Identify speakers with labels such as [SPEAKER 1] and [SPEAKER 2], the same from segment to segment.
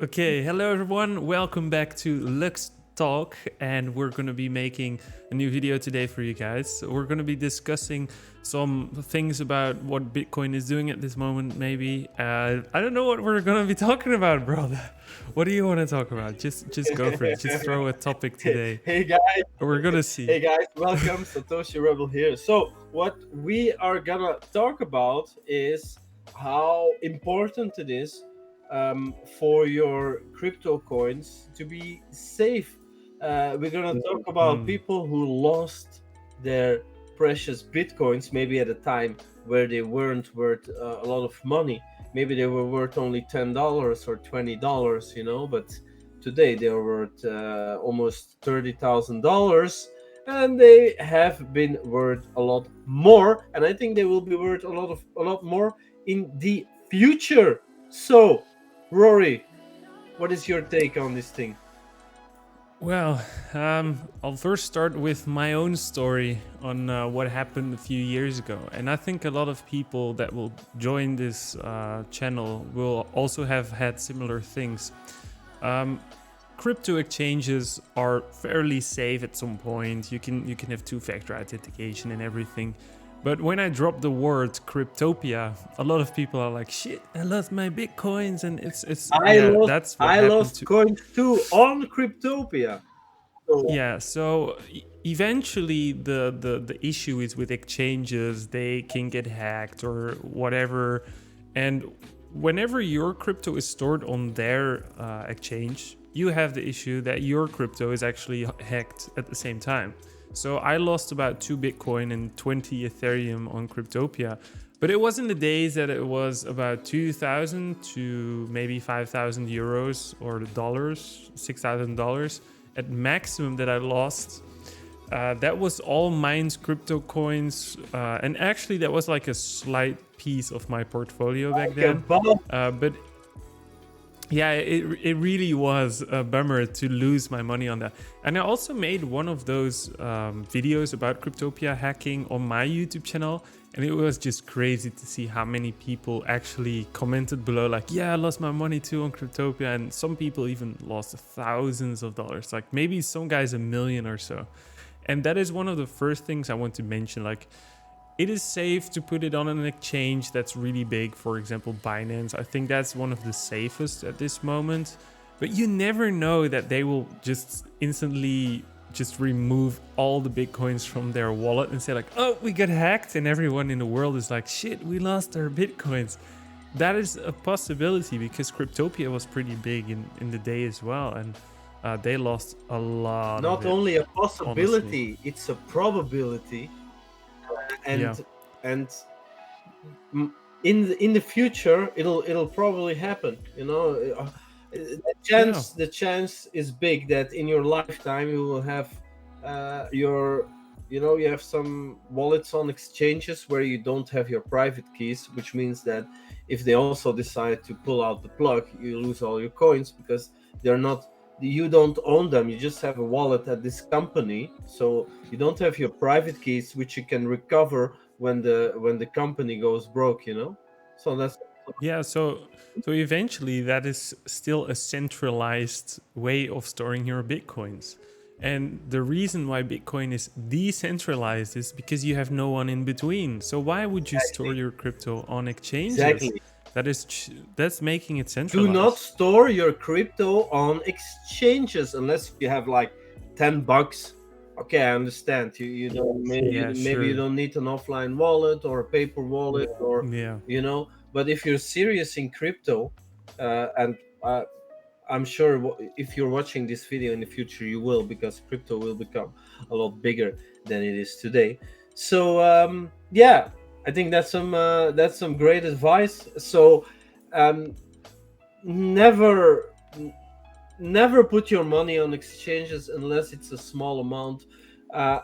[SPEAKER 1] Okay, hello everyone. Welcome back to LuxTalk, and we're going to be making a new video today for you guys. So we're going to be discussing some things about what Bitcoin is doing at this moment. Maybe I don't know what we're going to be talking about, bro. What do you want to talk about? Just go for it. Just throw a topic today.
[SPEAKER 2] Hey guys,
[SPEAKER 1] We're gonna see.
[SPEAKER 2] hey guys, welcome. Satoshi Rebel here. So, what we are gonna talk about is how important it is for your crypto coins to be safe. We're gonna talk about
[SPEAKER 1] Mm.
[SPEAKER 2] people who lost their precious bitcoins, maybe at a time where they weren't worth a lot of money. Maybe they were worth only $10 or $20, but today they are worth almost $30,000, and they have been worth a lot more. And I think they will be worth a lot more in the future. So, Rory, what is your take on this thing?
[SPEAKER 1] Well, I'll first start with my own story on what happened a few years ago. And I think a lot of people that will join this channel will also have had similar things. Um, Crypto exchanges are fairly safe at some point. You can have two-factor authentication and everything. But when I drop the word Cryptopia, a lot of people are like, "Shit, I lost my bitcoins," and it's
[SPEAKER 2] I
[SPEAKER 1] yeah,
[SPEAKER 2] lost
[SPEAKER 1] that's what
[SPEAKER 2] I
[SPEAKER 1] happened
[SPEAKER 2] lost
[SPEAKER 1] to.
[SPEAKER 2] coins too on Cryptopia. So,
[SPEAKER 1] Yeah, so eventually the issue is with exchanges, they can get hacked or whatever. And whenever your crypto is stored on their exchange, you have the issue that your crypto is actually hacked at the same time. So I lost about 2 Bitcoin and 20 Ethereum on Cryptopia. But it was in the days that it was about 2,000 to maybe 5,000 euros or dollars, $6,000 at maximum that I lost. That was all mine's crypto coins, and actually that was like a slight piece of my portfolio back
[SPEAKER 2] like
[SPEAKER 1] then.
[SPEAKER 2] about
[SPEAKER 1] But yeah, it really was a bummer to lose my money on that. And I also made one of those videos about Cryptopia hacking on my YouTube channel. And it was just crazy to see how many people actually commented below, like, yeah, I lost my money too on Cryptopia. And some people even lost thousands of dollars, like maybe some guys a million or so. And that is one of the first things I want to mention. Like, it is safe to put it on an exchange that's really big, for example, Binance. I think that's one of the safest at this moment. But you never know that they will just instantly just remove all the bitcoins from their wallet and say like, oh, we got hacked, and everyone in the world is like, shit, we lost our bitcoins. That is a possibility because Cryptopia was pretty big in the day as well, and they lost a lot of
[SPEAKER 2] not
[SPEAKER 1] it,
[SPEAKER 2] only a
[SPEAKER 1] honestly.
[SPEAKER 2] possibility, it's a probability.
[SPEAKER 1] Yeah.
[SPEAKER 2] And in the future it'll probably happen.
[SPEAKER 1] Yeah.
[SPEAKER 2] The chance is big that in your lifetime you will have your you have some wallets on exchanges where you don't have your private keys, which means that if they also decide to pull out the plug, you lose all your coins because they're not you don't own them. You just have a wallet at this company, so you don't have your private keys which you can recover when the company goes broke. So that's
[SPEAKER 1] Yeah, so eventually that is still a centralized way of storing your bitcoins. And the reason why Bitcoin is decentralized is because you have no one in between. So why would you store
[SPEAKER 2] exactly
[SPEAKER 1] your crypto on exchanges?
[SPEAKER 2] exactly
[SPEAKER 1] That's making it
[SPEAKER 2] Do not
[SPEAKER 1] centralized.
[SPEAKER 2] store your crypto on exchanges unless you have like $10. Okay, I understand. You don't
[SPEAKER 1] Yeah,
[SPEAKER 2] maybe you
[SPEAKER 1] sure.
[SPEAKER 2] don't need an offline wallet or a paper wallet, or
[SPEAKER 1] Yeah.
[SPEAKER 2] But if you're serious in crypto, and I'm sure if you're watching this video in the future, you will, because crypto will become a lot bigger than it is today. So yeah, I think that's some great advice. So um, never never put your money on exchanges unless it's a small amount.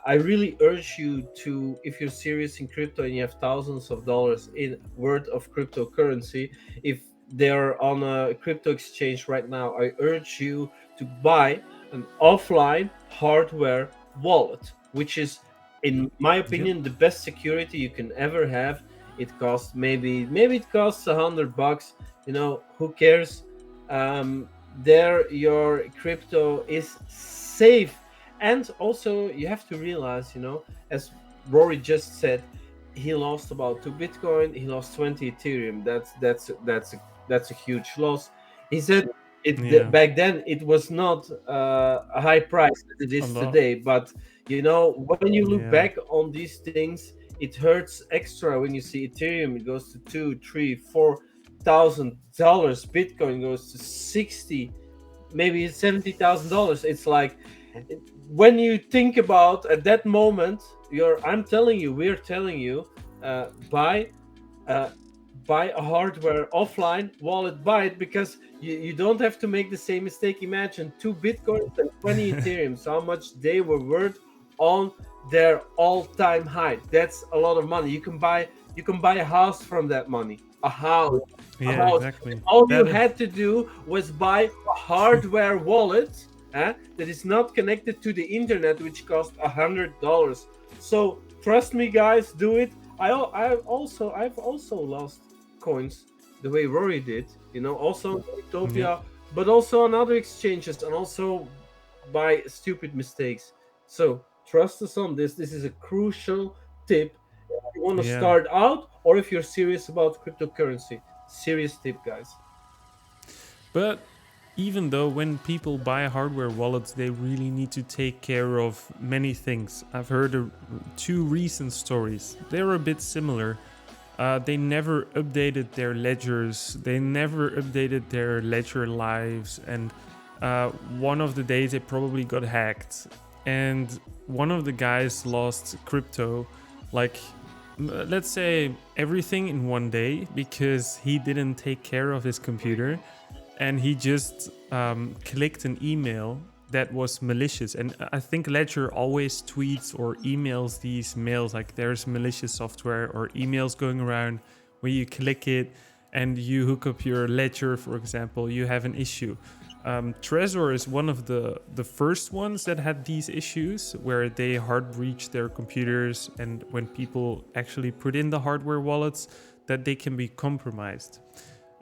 [SPEAKER 2] I really urge you to, if you're serious in crypto and you have thousands of dollars in worth of cryptocurrency, if they're on a crypto exchange right now, I urge you to buy an offline hardware wallet, which is, in my
[SPEAKER 1] Yep.
[SPEAKER 2] opinion, the best security you can ever have. It costs maybe it costs $100. Who cares? there your crypto is safe. And also you have to realize, as Rory just said, he lost about 2 Bitcoin, he lost 20 Ethereum. That's a huge loss. He said
[SPEAKER 1] Yeah,
[SPEAKER 2] back then it was not a high price as it
[SPEAKER 1] a
[SPEAKER 2] is
[SPEAKER 1] lot.
[SPEAKER 2] today, but when you look
[SPEAKER 1] Yeah,
[SPEAKER 2] back on these things, it hurts extra when you see Ethereum. It goes to 2, 3, 4 thousand dollars. Bitcoin goes to 60, maybe $70,000. It's like, when you think about at that moment, we're telling you, buy uh, buy a hardware offline wallet, buy it, because you don't have to make the same mistake. Imagine 2 Bitcoins and 20 Ethereums, how much they were worth on their all-time high. That's a lot of money. You can buy a house from that money. A
[SPEAKER 1] yeah,
[SPEAKER 2] house.
[SPEAKER 1] exactly.
[SPEAKER 2] All you
[SPEAKER 1] That
[SPEAKER 2] had to do was buy a hardware wallet, that is not connected to the internet, which cost $100. So trust me, guys, do it. I've also lost coins the way Rory did, also on
[SPEAKER 1] yeah,
[SPEAKER 2] Utopia, but also on other exchanges, and also by stupid mistakes. So trust us on this. This is a crucial tip if you want to
[SPEAKER 1] yeah.
[SPEAKER 2] start out, or if you're serious about cryptocurrency. Serious tip, guys.
[SPEAKER 1] But even though when people buy hardware wallets, they really need to take care of many things. I've heard two recent stories. They're a bit similar. They never updated their ledgers. They never updated their ledger lives. And one of the days they probably got hacked. And one of the guys lost crypto, like let's say everything in one day because he didn't take care of his computer and he just clicked an email that was malicious. And I think Ledger always tweets or emails these mails like there's malicious software or emails going around where you click it and you hook up your Ledger, for example, you have an issue. Trezor is one of the first ones that had these issues where they hard breach their computers, and when people actually put in the hardware wallets, that they can be compromised.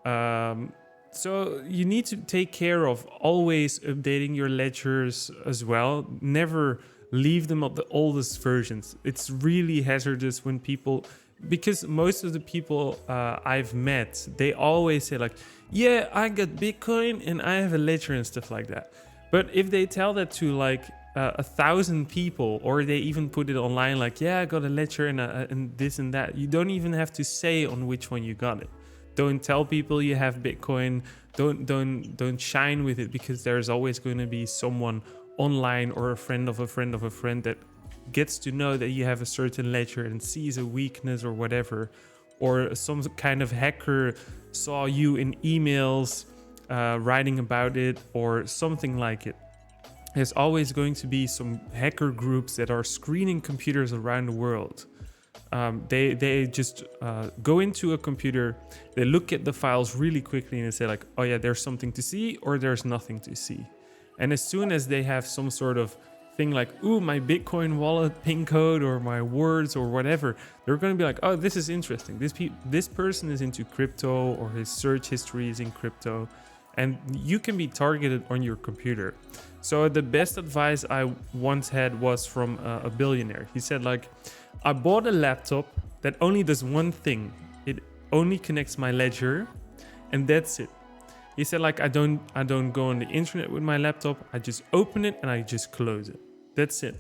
[SPEAKER 1] Um, so you need to take care of always updating your ledgers as well. Never leave them at the oldest versions. It's really hazardous when people, because most of the people I've met, they always say like, yeah, I got Bitcoin and I have a ledger and stuff like that. But if they tell that to like 1,000 people, or they even put it online like, yeah, I got a ledger and this and that, you don't even have to say on which one you got it. Don't tell people you have Bitcoin. Don't shine with it, because there's always going to be someone online or a friend of a friend of a friend that gets to know that you have a certain ledger and sees a weakness or whatever, or some kind of hacker saw you in emails writing about it or something like it. There's always going to be some hacker groups that are screening computers around the world. They just go into a computer, they look at the files really quickly and they say like, oh yeah, there's something to see or there's nothing to see. And as soon as they have some sort of thing like, ooh, my Bitcoin wallet pin code or my words or whatever, they're going to be like, oh, this is interesting. This person is into crypto, or his search history is in crypto, and you can be targeted on your computer. So the best advice I once had was from a billionaire. He said like, I bought a laptop that only does one thing. It only connects my ledger, and that's it. He said like, I don't go on the internet with my laptop. I just open it and I just close it. That's it.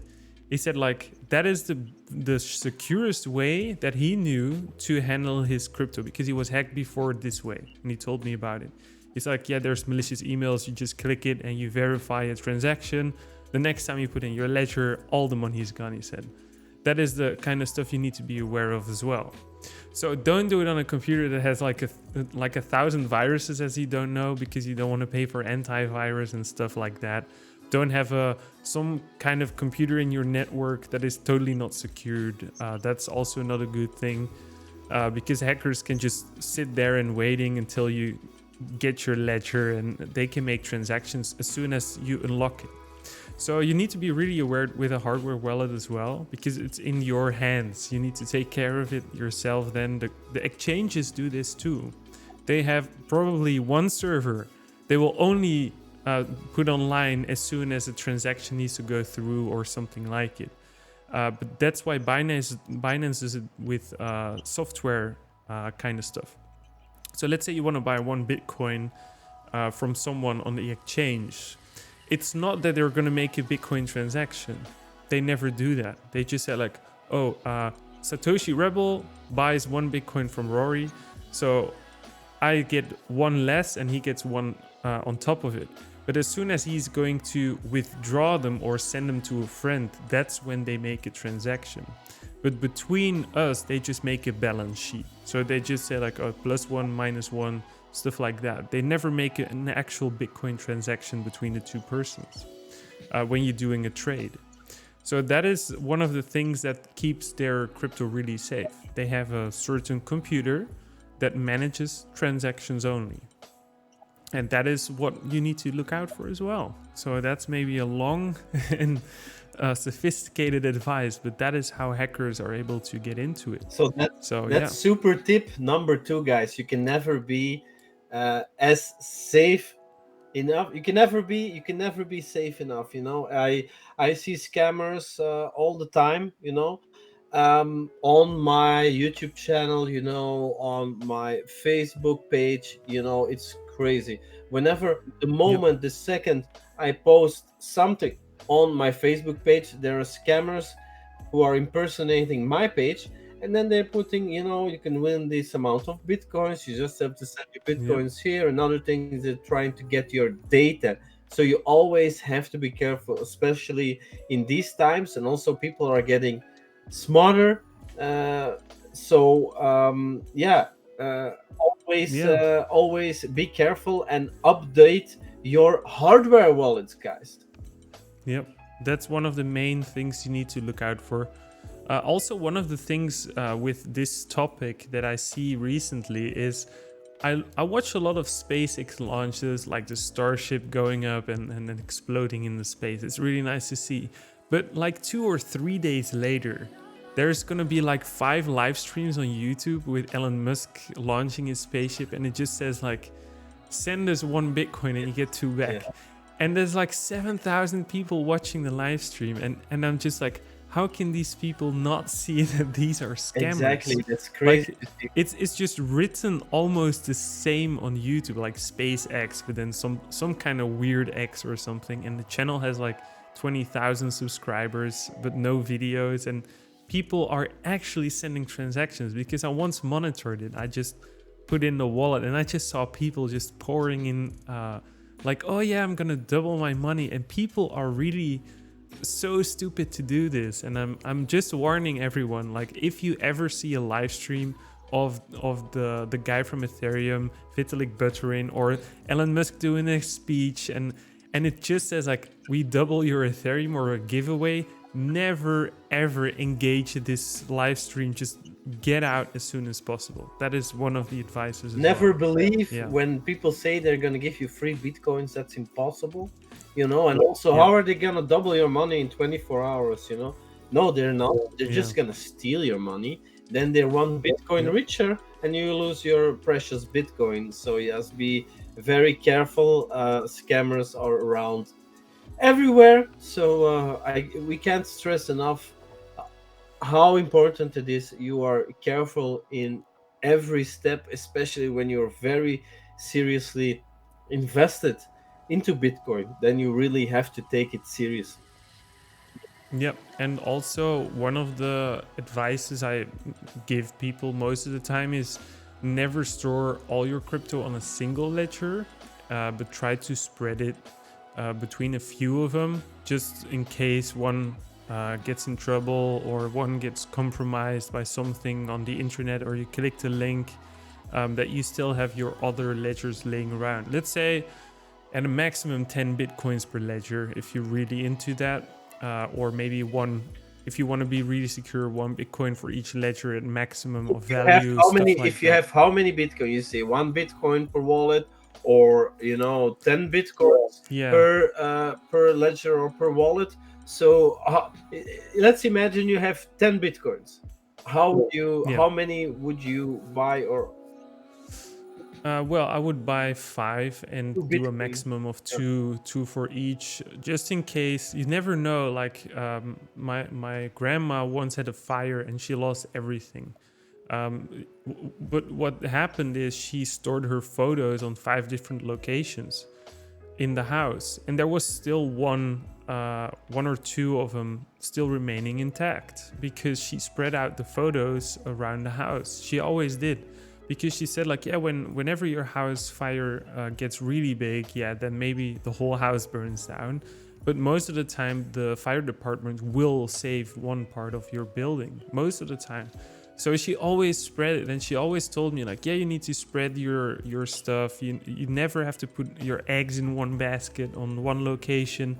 [SPEAKER 1] He said like, that is the securest way that he knew to handle his crypto, because he was hacked before this way, and he told me about it. He's like, yeah, there's malicious emails. You just click it and you verify a transaction. The next time you put in your ledger, all the money is gone, he said. That is the kind of stuff you need to be aware of as well. So don't do it on a computer that has like 1,000 viruses, as you don't know, because you don't want to pay for antivirus and stuff like that. Don't have some kind of computer in your network that is totally not secured. That's also not a good thing, because hackers can just sit there and waiting until you get your ledger, and they can make transactions as soon as you unlock it. So you need to be really aware with a hardware wallet as well, because it's in your hands. You need to take care of it yourself. Then the exchanges do this too. They have probably one server They will only put online as soon as a transaction needs to go through or something like it. But that's why Binance is with software kind of stuff. So let's say you want to buy 1 Bitcoin from someone on the exchange. It's not that they're going to make a Bitcoin transaction. They never do that. They just say like, oh, Satoshi Rebel buys 1 Bitcoin from Rory. So I get one less and he gets one on top of it. But as soon as he's going to withdraw them or send them to a friend, that's when they make a transaction. But between us, they just make a balance sheet. So they just say like, oh, +1, -1, stuff like that. They never make an actual Bitcoin transaction between the two persons when you're doing a trade. So that is one of the things that keeps their crypto really safe. They have a certain computer that manages transactions only. And that is what you need to look out for as well. So that's maybe a long and sophisticated advice, but that is how hackers are able to get into it.
[SPEAKER 2] So that's super tip number 2, guys. You can never be as safe enough. You can never be safe enough. I see scammers all the time. On my YouTube channel, on my Facebook page. It's crazy. Whenever the second I post something on my Facebook page, there are scammers who are impersonating my page, and then they're putting, you can win this amount of bitcoins. You just have to send your bitcoins here, and other things. They're trying to get your data. So you always have to be careful, especially in these times. And also, people are getting smarter. Always be careful and update your hardware wallets, guys.
[SPEAKER 1] Yep, that's one of the main things you need to look out for. Also, one of the things with this topic that I see recently is I watch a lot of SpaceX launches, like the Starship going up and then exploding in the space. It's really nice to see. But like 2 or 3 days later, there's gonna be like 5 live streams on YouTube with Elon Musk launching his spaceship, and it just says like, send us 1 Bitcoin and you get 2 back. Yeah. And there's like 7,000 people watching the live stream, and I'm just like, how can these people not see that these are scammers?
[SPEAKER 2] Exactly, that's crazy.
[SPEAKER 1] Like, it's just written almost the same on YouTube, like SpaceX, but then some kind of weird X or something, and the channel has like 20,000 subscribers, but no videos, and people are actually sending transactions. Because I once monitored it, I just put in the wallet, and I just saw people just pouring in, like, oh yeah, I'm gonna double my money, and people are really so stupid to do this. And I'm just warning everyone, like, if you ever see a live stream of the guy from Ethereum, Vitalik Buterin, or Elon Musk doing a speech, and it just says like, we double your Ethereum or a giveaway, never ever engage this live stream. Just get out as soon as possible. That is one of the advices.
[SPEAKER 2] Never believe when people say they're going to give you free bitcoins. That's impossible, and also how are they going to double your money in 24 hours? No, they're not. They're just going to steal your money. Then they're 1 bitcoin richer, and you lose your precious bitcoin. So yes, be very careful. Scammers are around everywhere. So we can't stress enough how important it is you are careful in every step, especially when you're very seriously invested into Bitcoin. Then you really have to take it seriously.
[SPEAKER 1] Yep. And also, one of the advices I give people most of the time is never store all your crypto on a single ledger, but try to spread it between a few of them, just in case one gets in trouble or one gets compromised by something on the internet, or you click the link, that you still have your other ledgers laying around. Let's say at a maximum 10 bitcoins per ledger if you're really into that, or maybe one, if you want to be really secure, 1 bitcoin for each ledger at maximum of value.
[SPEAKER 2] If you have how many bitcoin, you say 1 bitcoin per wallet, or 10 bitcoins per ledger or per wallet. So let's imagine you have 10 bitcoins. How many would you buy? Or
[SPEAKER 1] Well, I would buy 5 and
[SPEAKER 2] Two
[SPEAKER 1] do a
[SPEAKER 2] Bitcoin.
[SPEAKER 1] maximum of two for each, just in case. You never know. Like my grandma once had a fire and she lost everything. But what happened is she stored her photos on 5 different locations in the house, and there was still one or two of them still remaining intact because she spread out the photos around the house. She always did, because she said like, yeah, whenever your house fire gets really big, yeah, then maybe the whole house burns down. But most of the time, the fire department will save one part of your building. Most of the time. So she always spread it, and she always told me like, yeah, you need to spread your stuff. You never have to put your eggs in one basket on one location.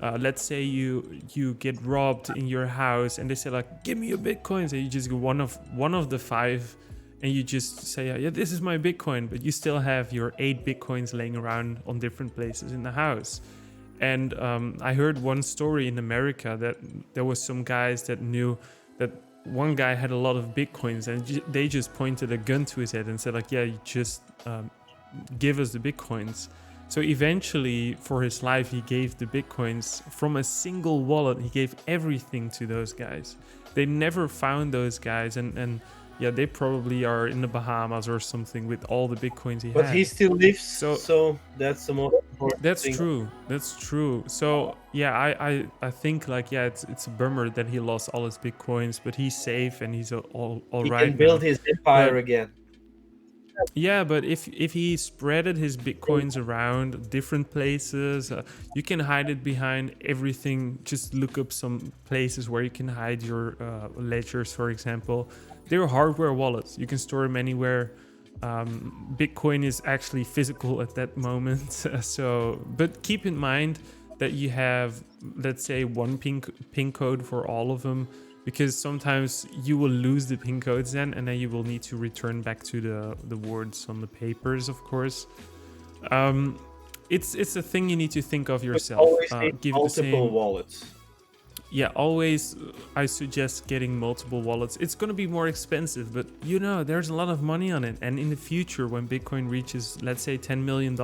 [SPEAKER 1] Let's say you get robbed in your house, and they say like, give me your bitcoins, and you just go one of the 5, and you just say, yeah, this is my bitcoin, but you still have your 8 bitcoins laying around on different places in the house. And I heard one story in America that there was some guys that knew that one guy had a lot of bitcoins, and they just pointed a gun to his head and said like, yeah, you just give us the bitcoins. So eventually, for his life, he gave the bitcoins from a single wallet. He gave everything to those guys. They never found those guys, and yeah, they probably are in the Bahamas or something with all the bitcoins he
[SPEAKER 2] But
[SPEAKER 1] had.
[SPEAKER 2] he still lives,
[SPEAKER 1] So
[SPEAKER 2] so that's the most important
[SPEAKER 1] that's
[SPEAKER 2] thing.
[SPEAKER 1] true. That's true. So yeah, I think like, yeah, it's a bummer that he lost all his bitcoins, but he's safe and he's all
[SPEAKER 2] He can
[SPEAKER 1] right
[SPEAKER 2] build
[SPEAKER 1] now.
[SPEAKER 2] his empire
[SPEAKER 1] But
[SPEAKER 2] again.
[SPEAKER 1] yeah, but if he spreaded his bitcoins around different places, you can hide it behind everything. Just look up some places where you can hide your ledgers, for example. They're hardware wallets. You can store them anywhere. Bitcoin is actually physical at that moment. So, but keep in mind that you have, let's say, one pin code for all of them, because sometimes you will lose the pin codes then, and then you will need to return back to the words on the papers, of course. It's a thing you need to think of
[SPEAKER 2] But
[SPEAKER 1] yourself.
[SPEAKER 2] always need
[SPEAKER 1] Give it the
[SPEAKER 2] multiple
[SPEAKER 1] same.
[SPEAKER 2] wallets.
[SPEAKER 1] Yeah, always. I suggest getting multiple wallets. It's going to be more expensive, but there's a lot of money on it. And in the future, when Bitcoin reaches, let's say, $10 million,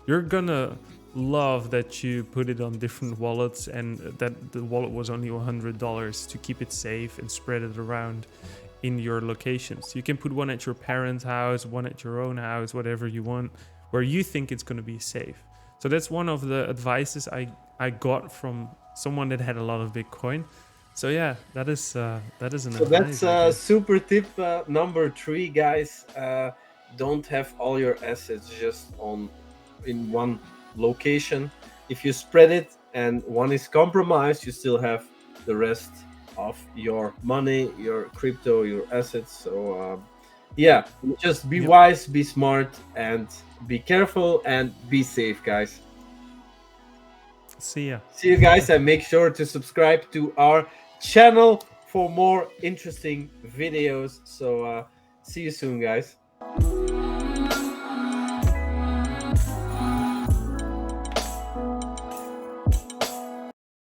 [SPEAKER 1] you're gonna love that you put it on different wallets, and that the wallet was only $100 to keep it safe and spread it around in your locations. You can put one at your parents' house, one at your own house, whatever you want, where you think it's going to be safe. So that's one of the advices I got from someone that had a lot of Bitcoin. So yeah, that is an
[SPEAKER 2] So that's
[SPEAKER 1] advice, I guess.
[SPEAKER 2] super tip number 3, guys. Don't have all your assets just in one location. If you spread it and one is compromised, you still have the rest of your money, your crypto, your assets. So yeah, just be
[SPEAKER 1] Yep.
[SPEAKER 2] wise, be smart, and be careful, and be safe, guys.
[SPEAKER 1] See ya.
[SPEAKER 2] See you guys, and make sure to subscribe to our channel for more interesting videos. So see you soon, guys.